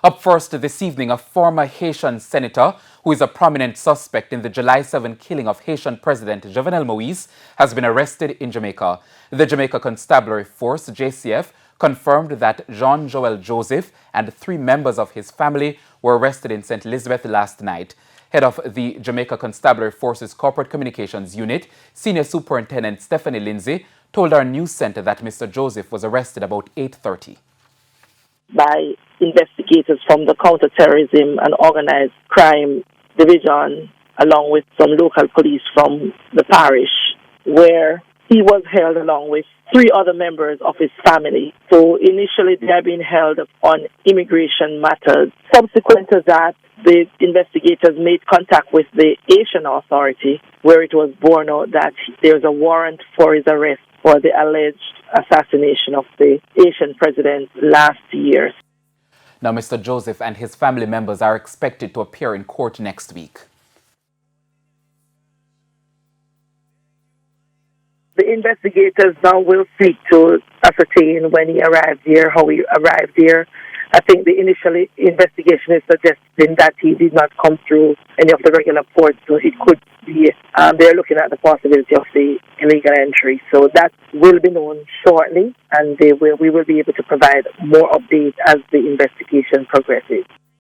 Up first this evening, a former Haitian senator who is a prominent suspect in the July 7 killing of Haitian President Jovenel Moise has been arrested in Jamaica. The Jamaica Constabulary Force, JCF, confirmed that Jean-Joel Joseph and 3 members of his family were arrested in St. Elizabeth last night. Head of the Jamaica Constabulary Force's Corporate Communications Unit, Senior Superintendent Stephanie Lindsay, told our news center that Mr. Joseph was arrested about 8:30. By investigators from the Counterterrorism and Organized Crime Division, along with some local police from the parish, where he was held along with 3 other members of his family. So initially they had been held on immigration matters. Subsequent to that, the investigators made contact with the Haitian authority, where it was borne out that there was a warrant for his arrest for the alleged assassination of the Haitian president last year. Now, Mr. Joseph and his family members are expected to appear in court next week. The investigators now will seek to ascertain when he arrived here, how he arrived here. I think the initial investigation is suggesting that he did not come through any of the regular ports, so it could be, they're looking at the possibility of the illegal entry. So that will be known shortly, and we will be able to provide more updates as the investigation progresses.